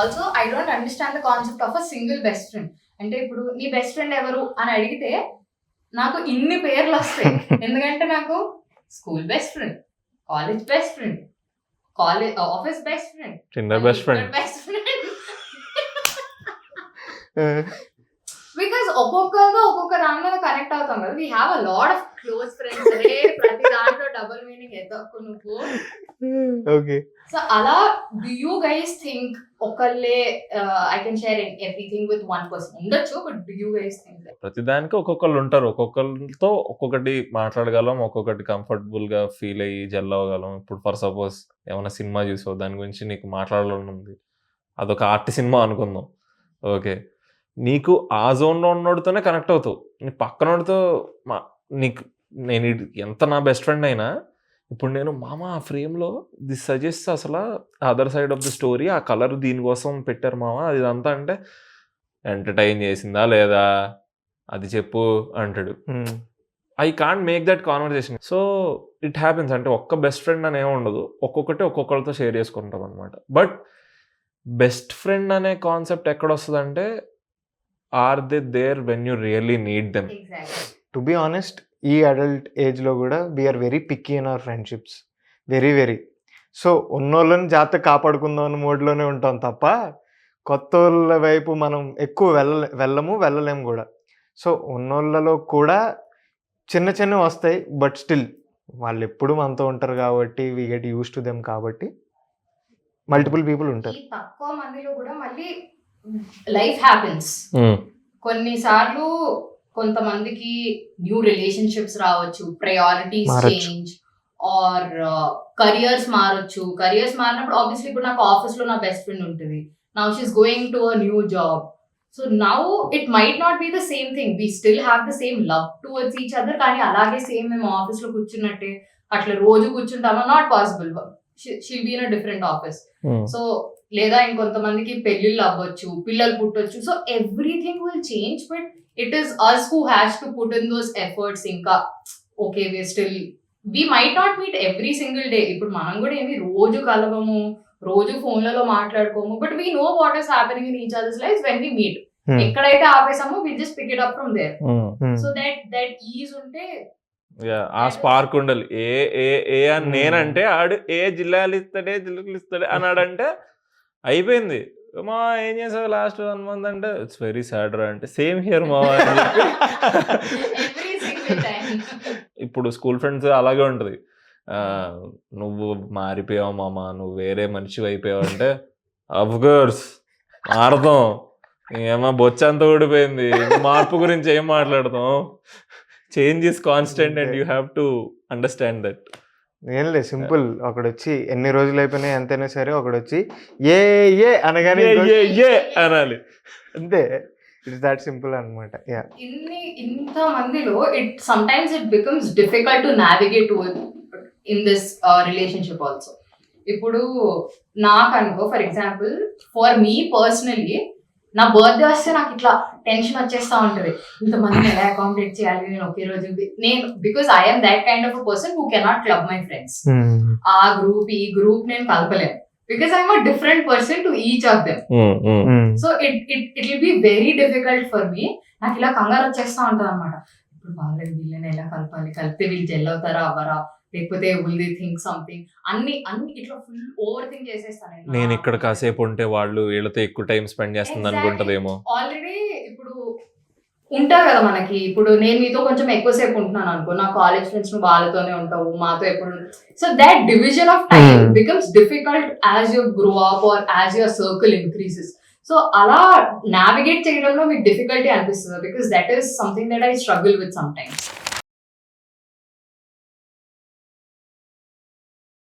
Also I don't understand the concept of a single best friend. అంటే ఇప్పుడు నీ best friend ఎవరు అని అడిగితే నాకు ఇన్ని పేర్లు వస్తాయి. ఎందుకంటే నాకు school best friend, college best friend, office best friend, best friend. Because ఒక్కొక్కరు ఒక్కొక్క దాని మీద కనెక్ట్ అవుతాం కదా. We have a lot of close friends. ప్రతి దాంట్లో డబుల్ మీనింగ్ ఎత్తకు నువ్వు. ఓకే. సో అలా డూ యూ గైస్ థింక్ ఒకళ్ళే I can share everything with one person ఉండొచ్చు, but do you guys think ప్రతిదానికి ఒక్కొక్కళ్ళు ఉంటారు, ఒక్కొక్కరితో ఒక్కొక్కటి మాట్లాడగలం, ఒక్కొక్కటి కంఫర్టబుల్ గా ఫీల్ అయ్యి జెల్ అవ్వగలం. ఇప్పుడు ఫర్ సపోజ్ ఏమైనా సినిమా చూసావు, దాని గురించి నీకు మాట్లాడాలని ఉంది, అదొక ఆర్ట్ సినిమా అనుకుందాం. ఓకే, నీకు ఆ జోన్లో ఉన్నోడితోనే కనెక్ట్ అవుతావు. నీ పక్కనోడితో నీకు నేను ఎంత నా బెస్ట్ ఫ్రెండ్ అయినా ఇప్పుడు నేను మామ ఆ ఫ్రేమ్లో దిస్ సజెస్ట్ అసలు other side of the story, ఆ కలర్ దీనికోసం పెట్టారు మామ, అది ఇదంతా అంటే ఎంటర్టైన్ చేసిందా లేదా అది చెప్పు అంటాడు. I can't make that conversation. So it happens. అంటే ఒక్క బెస్ట్ ఫ్రెండ్ అని ఏమి ఉండదు, ఒక్కొక్కటి ఒక్కొక్కరితో షేర్ చేసుకుంటాం అనమాట. బట్ బెస్ట్ ఫ్రెండ్ అనే కాన్సెప్ట్ ఎక్కడ వస్తుంది అంటే, are they there when you really need them. To be honest, ఈ అడల్ట్ ఏజ్లో కూడా we're very picky in our friendships, very very. So ఉన్నోళ్ళని జాగ్రత్త కాపాడుకుందాం అన్న మోడ్లోనే ఉంటాం తప్ప కొత్త వాళ్ళ వైపు మనం ఎక్కువ వెళ్ళలేము కూడా. సో ఉన్నోళ్ళలో కూడా చిన్న చిన్నవి వస్తాయి, బట్ స్టిల్ వాళ్ళు ఎప్పుడు మనతో ఉంటారు కాబట్టి we get used to them. కాబట్టి మల్టిపుల్ పీపుల్ ఉంటారు. తక్కువ మందిలో కూడా మళ్ళీ లైఫ్ హ్యాపెన్స్. కొన్నిసార్లు కొంతమందికి న్యూ రిలేషన్షిప్స్ రావచ్చు, ప్రయారిటీస్ చేంజ్, ఆర్ కరియర్స్ మారొచ్చు. కరియర్స్ మారినప్పుడు ఆబ్వియస్లీ ఇప్పుడు నాకు ఆఫీస్ లో నా బెస్ట్ ఫ్రెండ్ ఉంటుంది, now she is going to a new job. So now it might not be the same thing, we still have the same love towards each other, కానీ అలాగే same మేము office లో కూర్చున్నట్టే అట్లా రోజు కూర్చుంటామా, not possible. She'll be in a different office. So లేదా ఇంకొంతమందికి పెళ్లిళ్ళు అవ్వచ్చు, పిల్లలు పుట్టొచ్చు. So everything will change, but it is us who has to put in those efforts. ఇంకా okay, we might not meet every single day. ఇప్పుడు మనం కూడా ఏమి రోజు కలవము, రోజు ఫోన్లలో మాట్లాడుకోము, but we know what is happening in each others life when we meet. ఎక్కడైతే ఆపేసామో we just pick it up from there. So that is ఉంటే ఆ స్పార్క్ ఉండాలి. ఏ అని నేనంటే ఆడు ఏ జిల్లాలు ఇస్తాడే అన్నాడంటే అయిపోయింది. మా ఏం చేసావు లాస్ట్ 1 month అంటే ఇట్స్ వెరీ సాడ్ రా అంటే సేమ్ హియర్ మా. ఇప్పుడు స్కూల్ ఫ్రెండ్స్ అలాగే ఉంటుంది. నువ్వు మారిపోయావు మామ, నువ్వు వేరే మనిషి అయిపోయావు అంటే అఫ్ కోర్స్ మారతాం, ఏమో బొచ్చంతా ఊడిపోయింది, మార్పు గురించి ఏం మాట్లాడతాం. Change is constant and you have to understand that. ఏం లేదు, సింపుల్. ఒకడొచ్చి ఎన్ని రోజులు అయిపోయినాయి ఎంతైనా సరే ఒకడొచ్చి ఏ అనగానే అనాలి అంతే. ఇట్స్ దాట్ సింపుల్ అనమాట. ఇంత మందిలో sometimes it becomes difficult to navigate in this relationship also. ఇప్పుడు నాకు అనుకో, for example for me personally నా బర్త్డే వస్తే నాకు ఇట్లా టెన్షన్ వచ్చేస్తా ఉంటుంది, ఇంతమందిని ఎలా అకామిడేట్ చేయాలి నేను ఒకే రోజు. నేను because I'm that kind of a person who cannot club my friends. ఆ గ్రూప్ ఈ గ్రూప్ నేను కలపలేను, because I'm a different person to each of them. So it will be very difficult for me. నాకు ఇలా కంగారు వచ్చేస్తా ఉంటుంది అనమాట. ఇప్పుడు వాళ్ళని వీళ్ళని ఎలా కలపాలి, కలిపితే వీళ్ళు జెల్ అవుతారా అవ్వరా, లేకపోతే will they think something, అన్ని ఇట్లా ఫుల్ ఓవర్ థింక్ చేసేస్తాను. నేను ఇక్కడ కాసేపు ఉంటే వాళ్ళు వీళ్ళతో ఎక్కువ టైం స్పెండ్ చేస్తుంది అనుకుంటదేమో. ఆల్రెడీ ఇప్పుడు ఉంటారు కదా మనకి, ఇప్పుడు నేను మీతో కొంచెం ఎక్కువసేపు ఉంటున్నాను అనుకో, నా కాలేజ్ ఫ్రెండ్స్ నువ్వు వాళ్ళతోనే ఉంటావు, మాతో ఎప్పుడు. So that division of time becomes difficult as you grow up or as your circle increases. So అలా నావిగేట్ చేయడంలో మీకు డిఫికల్టీ అనిపిస్తుంది, because that is something that I struggle with some times.